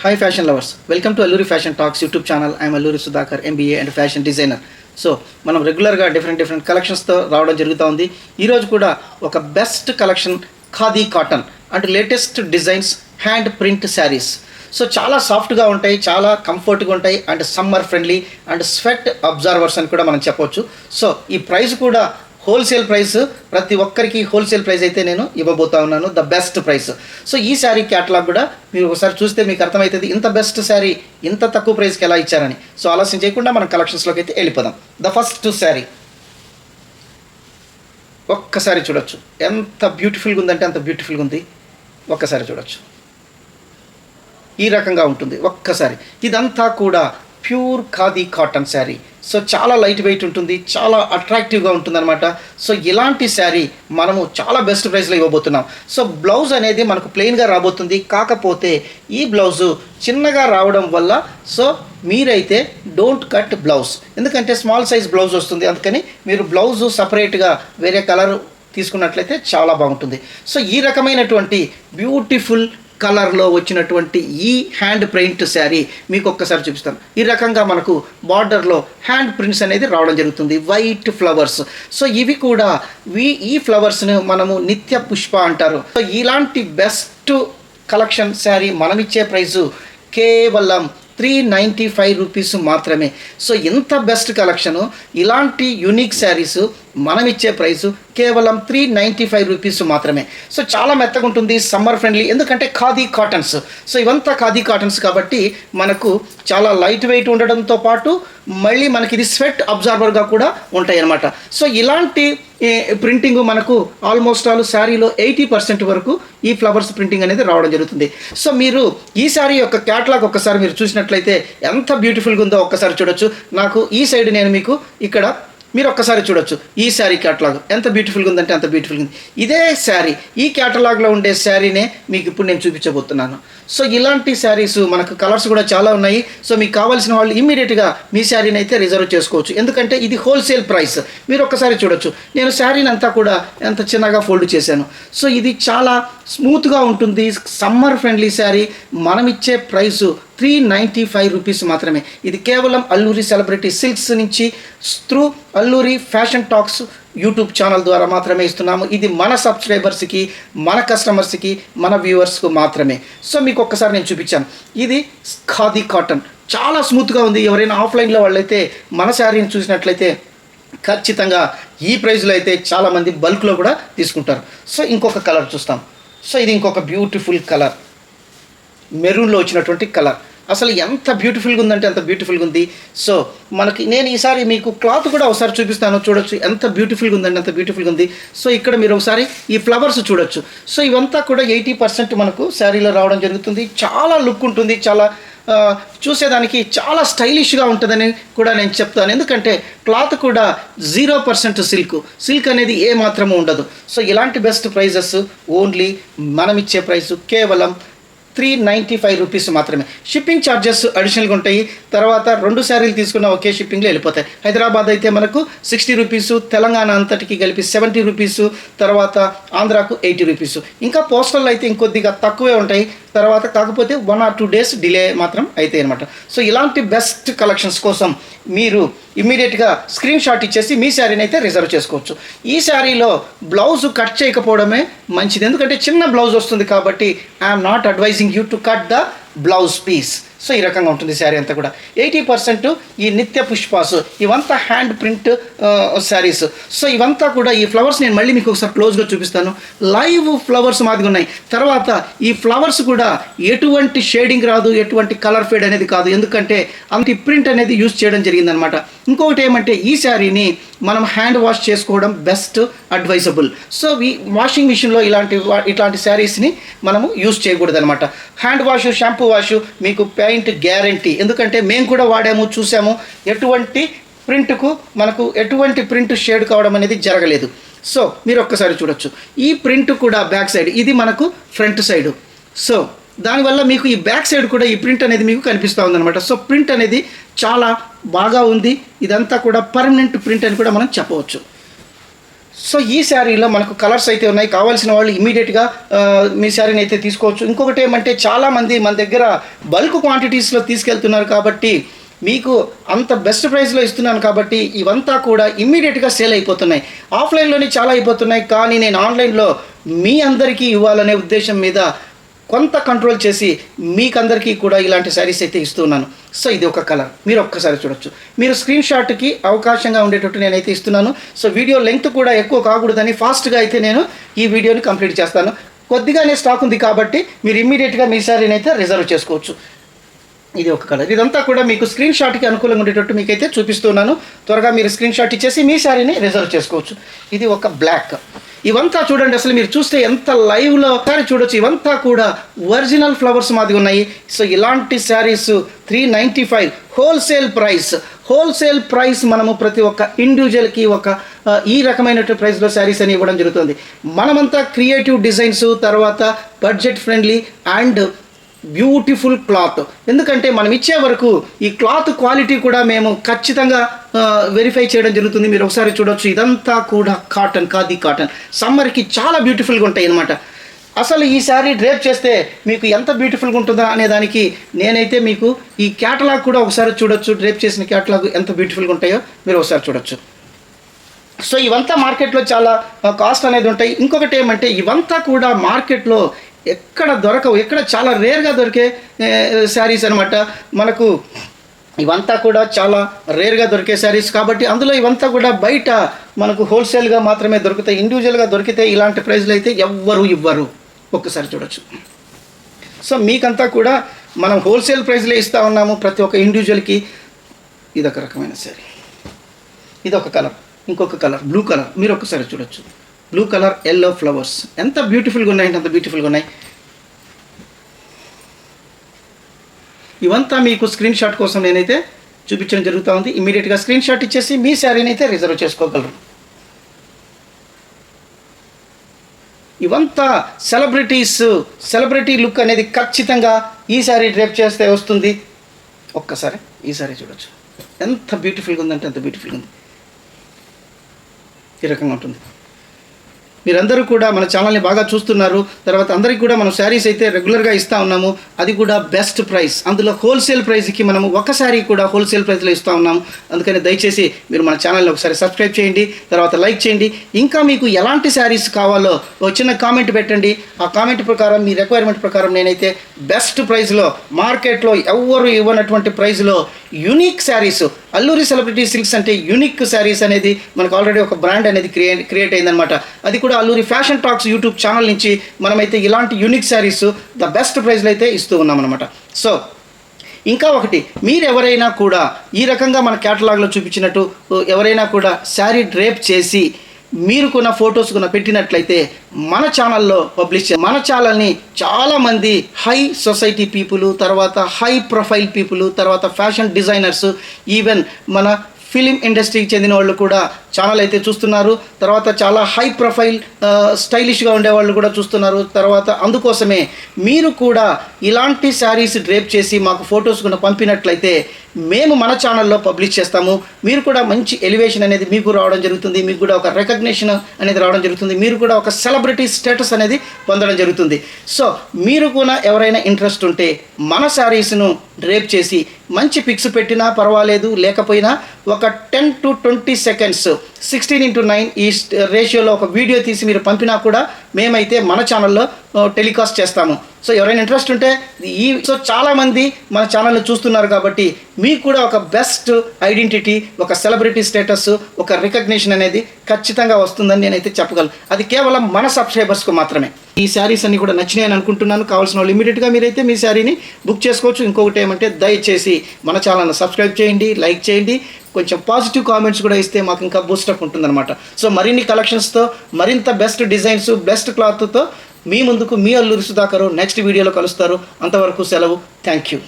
Hi fashion lovers, welcome to Alluri Fashion Talks YouTube channel. I am Alluri Sudhakar, MBA and fashion designer. So మనం రెగ్యులర్గా different కలెక్షన్స్తో రావడం జరుగుతూ ఉంది. ఈరోజు కూడా ఒక best collection khadi cotton and latest designs hand print saris. So చాలా సాఫ్ట్గా ఉంటాయి, చాలా కంఫర్ట్గా ఉంటాయి and summer friendly and sweat absorbers అని కూడా మనం చెప్పవచ్చు. సో ఈ ప్రైస్ కూడా హోల్సేల్ ప్రైస్, ప్రతి ఒక్కరికి హోల్సేల్ ప్రైస్ అయితే నేను ఇవ్వబోతా ఉన్నాను, ద బెస్ట్ ప్రైస్. సో ఈ శారీ క్యాటలాగ్ కూడా మీరు ఒకసారి చూస్తే మీకు అర్థమవుతుంది ఇంత బెస్ట్ శారీ ఇంత తక్కువ ప్రైస్కి ఎలా ఇచ్చారని. సో ఆలస్యం చేయకుండా మనం కలెక్షన్స్లోకి అయితే వెళ్ళిపోదాం. ద ఫస్ట్ శారీ ఒక్కసారి చూడొచ్చు, ఎంత బ్యూటిఫుల్గా ఉందంటే అంత బ్యూటిఫుల్గా ఉంది. ఒక్కసారి చూడొచ్చు, ఈ రకంగా ఉంటుంది. ఒక్కసారి ఇదంతా కూడా pure khadi cotton sari. So చాలా లైట్ వెయిట్ ఉంటుంది, చాలా అట్రాక్టివ్గా ఉంటుందన్నమాట. సో ఇలాంటి శారీ మనము చాలా బెస్ట్ ప్రైస్లో ఇవ్వబోతున్నాం. సో బ్లౌజ్ అనేది మనకు ప్లెయిన్గా రాబోతుంది, కాకపోతే ఈ బ్లౌజు చిన్నగా రావడం వల్ల సో మీరైతే డోంట్ కట్ బ్లౌజ్, ఎందుకంటే స్మాల్ సైజ్ బ్లౌజ్ వస్తుంది. అందుకని మీరు బ్లౌజు సపరేట్గా వేరే కలర్ తీసుకున్నట్లయితే చాలా బాగుంటుంది. సో ఈ రకమైనటువంటి బ్యూటిఫుల్ కలర్లో వచ్చినటువంటి ఈ హ్యాండ్ ప్రింట్ శారీ మీకు ఒక్కసారి చూపిస్తాను. ఈ రకంగా మనకు బార్డర్లో హ్యాండ్ ప్రింట్స్ అనేది రావడం జరుగుతుంది, వైట్ ఫ్లవర్స్. సో ఇవి కూడా ఈ ఫ్లవర్స్ను మనము నిత్య పుష్ప అంటారు. సో ఇలాంటి బెస్ట్ కలెక్షన్ శారీ మనమిచ్చే ప్రైసు కేవలం 395 రూపీస్ మాత్రమే. సో ఇంత బెస్ట్ కలెక్షను, ఇలాంటి యూనిక్ శారీస్ మనం ఇచ్చే ప్రైసు కేవలం 395 రూపీస్ మాత్రమే. సో చాలా మెత్తగా ఉంటుంది, సమ్మర్ ఫ్రెండ్లీ, ఎందుకంటే ఖాదీ కాటన్స్. సో ఇవంతా ఖాదీ కాటన్స్ కాబట్టి మనకు చాలా లైట్ వెయిట్ ఉండడంతో పాటు మళ్ళీ మనకి ఇది స్వెట్ అబ్జార్బర్గా కూడా ఉంటాయి అన్నమాట. సో ఇలాంటి ప్రింటింగ్ మనకు ఆల్మోస్ట్ ఆల్ శారీలో 80% వరకు ఈ ఫ్లవర్స్ ప్రింటింగ్ అనేది రావడం జరుగుతుంది. సో మీరు ఈ శారీ యొక్క క్యాటలాగ్ ఒక్కసారి మీరు చూసినట్లయితే ఎంత బ్యూటిఫుల్గా ఉందో ఒక్కసారి చూడొచ్చు. నాకు ఈ సైడ్ నేను మీకు ఇక్కడ మీరు ఒక్కసారి చూడొచ్చు, ఈ శారీ క్యాటలాగ్ ఎంత బ్యూటిఫుల్గా ఉందంటే అంత బ్యూటిఫుల్గా ఉంది. ఇదే శారీ, ఈ క్యాటలాగ్లో ఉండే శారీనే మీకు ఇప్పుడు నేను చూపించబోతున్నాను. సో ఇలాంటి శారీస్ మనకు కలర్స్ కూడా చాలా ఉన్నాయి. సో మీకు కావాల్సిన వాళ్ళు ఇమ్మీడియట్గా మీ శారీని అయితే రిజర్వ్ చేసుకోవచ్చు, ఎందుకంటే ఇది హోల్సేల్ ప్రైస్. మీరు ఒక్కసారి చూడొచ్చు, నేను శారీని అంతా కూడా ఎంత చిన్నగా ఫోల్డ్ చేశాను. సో ఇది చాలా స్మూత్గా ఉంటుంది, సమ్మర్ ఫ్రెండ్లీ శారీ. మనం ఇచ్చే ప్రైసు 395 రూపీస్ మాత్రమే. ఇది కేవలం అల్లూరి సెలబ్రిటీ సిల్క్స్ నుంచి through Alluri fashion talks YouTube channel ద్వారా మాత్రమే ఇస్తున్నాము. ఇది మన సబ్స్క్రైబర్స్కి, మన కస్టమర్స్కి, మన వ్యూవర్స్కు మాత్రమే. సో మీకు ఒక్కసారి నేను చూపించాను, ఇది ఖాదీ కాటన్, చాలా స్మూత్గా ఉంది. ఎవరైనా ఆఫ్లైన్లో వాళ్ళైతే మన శారీని చూసినట్లయితే ఖచ్చితంగా ఈ ప్రైస్లో అయితే చాలామంది బల్క్లో కూడా తీసుకుంటారు. సో ఇంకొక కలర్ చూస్తాం. సో ఇది ఇంకొక బ్యూటిఫుల్ కలర్, మెరూన్లో వచ్చినటువంటి కలర్. అసలు ఎంత బ్యూటిఫుల్గా ఉందంటే అంత బ్యూటిఫుల్గా ఉంది. సో మనకి నేను ఈసారి మీకు క్లాత్ కూడా ఒకసారి చూపిస్తాను, చూడొచ్చు ఎంత బ్యూటిఫుల్గా ఉందండి, అంత బ్యూటిఫుల్గా ఉంది. సో ఇక్కడ మీరు ఒకసారి ఈ ఫ్లవర్స్ చూడొచ్చు. సో ఇవంతా కూడా 80% మనకు శారీలో రావడం జరుగుతుంది. చాలా లుక్ ఉంటుంది, చాలా చూసేదానికి చాలా స్టైలిష్గా ఉంటుందని కూడా నేను చెప్తాను, ఎందుకంటే క్లాత్ కూడా 0% సిల్క్ అనేది ఏ మాత్రము ఉండదు. సో ఇలాంటి బెస్ట్ ప్రైజెస్ ఓన్లీ మనం ఇచ్చే ప్రైసు కేవలం 395 రూపీస్ మాత్రమే. షిప్పింగ్ ఛార్జెస్ అడిషనల్గా ఉంటాయి. తర్వాత 2 శారీలు తీసుకున్న ఒకే షిప్పింగ్లో వెళ్ళిపోతాయి. హైదరాబాద్ అయితే మనకు 60 రూపీస్, తెలంగాణ అంతటికి కలిపి 70 రూపీస్, తర్వాత ఆంధ్రాకు 80 రూపీస్. ఇంకా పోస్టల్ అయితే ఇంకొద్దిగా తక్కువే ఉంటాయి. తర్వాత కాకపోతే 1 or 2 డేస్ డిలే మాత్రం అవుతాయి అనమాట. సో ఇలాంటి బెస్ట్ కలెక్షన్స్ కోసం మీరు ఇమ్మీడియట్గా స్క్రీన్ షాట్ ఇచ్చేసి మీ శారీని అయితే రిజర్వ్ చేసుకోవచ్చు. ఈ శారీలో బ్లౌజ్ కట్ చేయకపోవడమే మంచిది, ఎందుకంటే చిన్న బ్లౌజ్ వస్తుంది కాబట్టి I'm not advising you to cut the blouse piece. So ఈ రకంగా ఉంటుంది శారీ అంతా కూడా. 80% ఈ నిత్య పుష్పాస్, ఇవంతా హ్యాండ్ ప్రింట్ శారీస్. సో ఇవంతా కూడా ఈ ఫ్లవర్స్ నేను మళ్ళీ మీకు ఒకసారి క్లోజ్గా చూపిస్తాను. లైవ్ ఫ్లవర్స్ మాదిగా ఉన్నాయి. తర్వాత ఈ ఫ్లవర్స్ కూడా ఎటువంటి షేడింగ్ రాదు, ఎటువంటి కలర్ ఫేడ్ అనేది కాదు, ఎందుకంటే అంత ప్రింట్ అనేది యూజ్ చేయడం జరిగిందనమాట. ఇంకొకటి ఏమంటే ఈ శారీని మనం హ్యాండ్ వాష్ చేసుకోవడం బెస్ట్ అడ్వైజబుల్. సో ఈ వాషింగ్ మిషన్లో ఇట్లాంటి శారీస్ని మనము యూజ్ చేయకూడదు అనమాట. హ్యాండ్ వాష్, షాంపూ వాష్ మీకు పెయింట్ గ్యారంటీ, ఎందుకంటే మేము కూడా వాడాము, చూసాము. ఎటువంటి ప్రింట్కు మనకు ఎటువంటి ప్రింట్ షేడ్ కావడం అనేది జరగలేదు. సో మీరు ఒక్కసారి చూడొచ్చు, ఈ ప్రింట్ కూడా బ్యాక్ సైడ్, ఇది మనకు ఫ్రంట్ సైడు. సో దానివల్ల మీకు ఈ బ్యాక్ సైడ్ కూడా ఈ ప్రింట్ అనేది మీకు కనిపిస్తూ ఉందన్నమాట. సో ప్రింట్ అనేది చాలా బాగా ఉంది. ఇదంతా కూడా పర్మనెంట్ ప్రింట్ అని కూడా మనం చెప్పవచ్చు. సో ఈ శారీలో మనకు కలర్స్ అయితే ఉన్నాయి. కావాల్సిన వాళ్ళు ఇమీడియట్గా మీ శారీని అయితే తీసుకోవచ్చు. ఇంకొకటి ఏమంటే చాలామంది మన దగ్గర బల్క్ క్వాంటిటీస్లో తీసుకెళ్తున్నారు కాబట్టి మీకు అంత బెస్ట్ ప్రైస్లో ఇస్తున్నాను కాబట్టి ఇవంతా కూడా ఇమ్మీడియట్గా సేల్ అయిపోతున్నాయి. ఆఫ్లైన్లోనే చాలా అయిపోతున్నాయి, కానీ నేను ఆన్లైన్లో మీ అందరికీ ఇవ్వాలనే ఉద్దేశం మీద కొంత కంట్రోల్ చేసి మీకందరికీ కూడా ఇలాంటి శారీస్ అయితే ఇస్తున్నాను. సో ఇది ఒక కలర్, మీరు ఒక్కసారి చూడొచ్చు. మీరు స్క్రీన్ షాట్కి అవకాశంగా ఉండేటట్టు నేనైతే ఇస్తున్నాను. సో వీడియో లెంగ్త్ కూడా ఎక్కువ కాకూడదని ఫాస్ట్గా అయితే నేను ఈ వీడియోని కంప్లీట్ చేస్తాను. కొద్దిగానే స్టాక్ ఉంది కాబట్టి మీరు ఇమ్మీడియట్గా మీ శారీని అయితే రిజర్వ్ చేసుకోవచ్చు. ఇది ఒక కలర్. ఇదంతా కూడా మీకు స్క్రీన్ షాట్కి అనుకూలంగా ఉండేటట్టు మీకైతే చూపిస్తున్నాను. త్వరగా మీరు స్క్రీన్ షాట్ ఇచ్చేసి మీ శారీని రిజర్వ్ చేసుకోవచ్చు. ఇది ఒక బ్లాక్. ఇవంతా చూడండి, అసలు మీరు చూస్తే ఎంత లైవ్లో ఒకసారి చూడొచ్చు. ఇవంతా కూడా ఒరిజినల్ ఫ్లవర్స్ మాది ఉన్నాయి. సో ఇలాంటి శారీస్ 395 హోల్సేల్ ప్రైస్ మనము ప్రతి ఒక్క ఇండివిజువల్కి ఒక ఈ రకమైన ప్రైస్లో శారీస్ అని ఇవ్వడం జరుగుతుంది. మనమంతా క్రియేటివ్ డిజైన్స్, తర్వాత budget friendly and beautiful cloth. ఎందుకంటే మనం ఇచ్చే వరకు ఈ క్లాత్ క్వాలిటీ కూడా మేము ఖచ్చితంగా వెరిఫై చేయడం జరుగుతుంది. మీరు ఒకసారి చూడొచ్చు. ఇదంతా కూడా కాటన్, ఖాదీ కాటన్. సమ్మర్కి చాలా బ్యూటిఫుల్గా ఉంటాయి అన్నమాట. అసలు ఈ శారీ డ్రేప్ చేస్తే మీకు ఎంత బ్యూటిఫుల్గా ఉంటుందా అనే దానికి నేనైతే మీకు ఈ క్యాటలాగ్ కూడా ఒకసారి చూడొచ్చు. డ్రేప్ చేసిన క్యాటలాగ్ ఎంత బ్యూటిఫుల్గా ఉంటాయో మీరు ఒకసారి చూడొచ్చు. సో ఇవంతా మార్కెట్లో చాలా కాస్ట్ అనేది ఉంటాయి. ఇంకొకటి ఏమంటే ఇవంతా కూడా మార్కెట్లో ఎక్కడ దొరకవు, ఎక్కడ చాలా రేర్గా దొరికే శారీస్ అనమాట. మనకు ఇవంతా కూడా చాలా రేర్గా దొరికే శారీస్ కాబట్టి అందులో ఇవంతా కూడా బయట మనకు హోల్సేల్గా మాత్రమే దొరుకుతాయి. ఇండివిజువల్గా దొరికితే ఇలాంటి ప్రైస్లు అయితే ఎవ్వరు ఇవ్వరు. ఒక్కసారి చూడొచ్చు. సో మీకంతా కూడా మనం హోల్సేల్ ప్రైస్లే ఇస్తూ ఉన్నాము ప్రతి ఒక్క ఇండివిజువల్కి. ఇదొక రకమైన శారీ. ఇదొక కలర్. ఇంకొక కలర్ బ్లూ కలర్. మీరు ఒక్కసారి చూడొచ్చు. బ్లూ కలర్, ఎల్లో ఫ్లవర్స్ ఎంత బ్యూటిఫుల్గా ఉన్నాయంటే అంత బ్యూటిఫుల్గా ఉన్నాయి. ఇవంతా మీకు స్క్రీన్ షాట్ కోసం నేనైతే చూపించడం జరుగుతూ ఉంది. ఇమీడియట్గా స్క్రీన్ షాట్ ఇచ్చేసి మీ శారీని అయితే రిజర్వ్ చేసుకోగలరు. ఇవంతా సెలబ్రిటీ లుక్ అనేది ఖచ్చితంగా ఈ శారీ డ్రేప్ చేస్తే వస్తుంది. ఒక్కసారి ఈ శారీ చూడొచ్చు. ఎంత బ్యూటిఫుల్గా ఉందంటే అంత బ్యూటిఫుల్గా ఉంది. ఈ రకంగా ఉంటుంది. మీరందరూ కూడా మన ఛానల్ని బాగా చూస్తున్నారు. తర్వాత అందరికీ కూడా మనం శారీస్ అయితే రెగ్యులర్గా ఇస్తూ ఉన్నాము. అది కూడా బెస్ట్ ప్రైస్. అందులో హోల్సేల్ ప్రైస్కి మనము ఒక శారీ కూడా హోల్సేల్ ప్రైస్లో ఇస్తూ ఉన్నాము. అందుకని దయచేసి మీరు మన ఛానల్ని ఒకసారి సబ్స్క్రైబ్ చేయండి, తర్వాత లైక్ చేయండి. ఇంకా మీకు ఎలాంటి శారీస్ కావాలో ఒక చిన్న కామెంట్ పెట్టండి. ఆ కామెంట్ ప్రకారం మీ రిక్వైర్మెంట్ ప్రకారం నేనైతే బెస్ట్ ప్రైస్లో మార్కెట్లో ఎవ్వరు ఇవ్వనటువంటి ప్రైస్లో unique saris, Alluri celebrity silks అంటే యూనిక్ శారీస్ అనేది మనకు ఆల్రెడీ ఒక బ్రాండ్ అనేది క్రియేట్ అయిందనమాట. అది కూడా Alluri fashion talks YouTube channel నుంచి మనమైతే ఇలాంటి యూనిక్ శారీస్ ద బెస్ట్ ప్రైస్లో అయితే ఇస్తూ ఉన్నామన్నమాట. సో ఇంకా ఒకటి, మీరు ఎవరైనా కూడా ఈ రకంగా మన క్యాటలాగ్లో చూపించినట్టు ఎవరైనా కూడా శారీ డ్రేప్ చేసి మీరు కొన్న ఫొటోస్ కొన్న పెట్టినట్లయితే మన ఛానల్లో పబ్లిష్ మన ఛానల్ని చాలామంది హై సొసైటీ పీపుల్, తర్వాత హై ప్రొఫైల్ పీపుల్, తర్వాత ఫ్యాషన్ డిజైనర్స్, ఈవెన్ మన ఫిలిం ఇండస్ట్రీకి చెందిన వాళ్ళు కూడా ఛానల్ అయితే చూస్తున్నారు. తర్వాత చాలా హై ప్రొఫైల్ స్టైలిష్గా ఉండేవాళ్ళు కూడా చూస్తున్నారు. తర్వాత అందుకోసమే మీరు కూడా ఇలాంటి శారీస్ డ్రేప్ చేసి మాకు ఫొటోస్ కూడా పంపినట్లయితే మేము మన ఛానల్లో పబ్లిష్ చేస్తాము. మీరు కూడా మంచి ఎలివేషన్ అనేది మీకు రావడం జరుగుతుంది. మీకు కూడా ఒక రికగ్నిషన్ అనేది రావడం జరుగుతుంది. మీరు కూడా ఒక సెలబ్రిటీ స్టేటస్ అనేది పొందడం జరుగుతుంది. సో మీరు కూడా ఎవరైనా ఇంట్రెస్ట్ ఉంటే మన శారీస్ను డ్రేప్ చేసి మంచి పిక్స్ పెట్టినా పర్వాలేదు, లేకపోయినా ఒక 10 to 20 సెకండ్స్ 16:9 ఈ రేషియోలో ఒక వీడియో తీసి మీరు పంపినా కూడా మేమైతే మన ఛానల్లో టెలికాస్ట్ చేస్తాము. సో ఎవరైనా ఇంట్రెస్ట్ ఉంటే సో చాలామంది మన ఛానల్ని చూస్తున్నారు కాబట్టి మీకు కూడా ఒక బెస్ట్ ఐడెంటిటీ, ఒక సెలబ్రిటీ స్టేటస్, ఒక రికగ్నిషన్ అనేది ఖచ్చితంగా వస్తుందని నేనైతే చెప్పగలను. అది కేవలం మన సబ్స్క్రైబర్స్కు మాత్రమే. ఈ శారీస్ అన్ని కూడా నచ్చినాయని అనుకుంటున్నాను. కావాల్సిన వాళ్ళు ఇమీడియట్గా మీరైతే మీ శారీని బుక్ చేసుకోవచ్చు. ఇంకొకటి ఏమంటే దయచేసి మన ఛానల్ని సబ్స్క్రైబ్ చేయండి, లైక్ చేయండి, కొంచెం పాజిటివ్ కామెంట్స్ కూడా ఇస్తే మాకు ఇంకా బూస్టప్ ఉంటుందన్నమాట. సో మరిన్ని కలెక్షన్స్తో, మరింత బెస్ట్ డిజైన్స్, బెస్ట్ క్లాత్తో మీ ముందుకు మీ అల్లూరి సుధాకర్ నెక్స్ట్ వీడియోలో కలుస్తారు. అంతవరకు సెలవు. Thank you.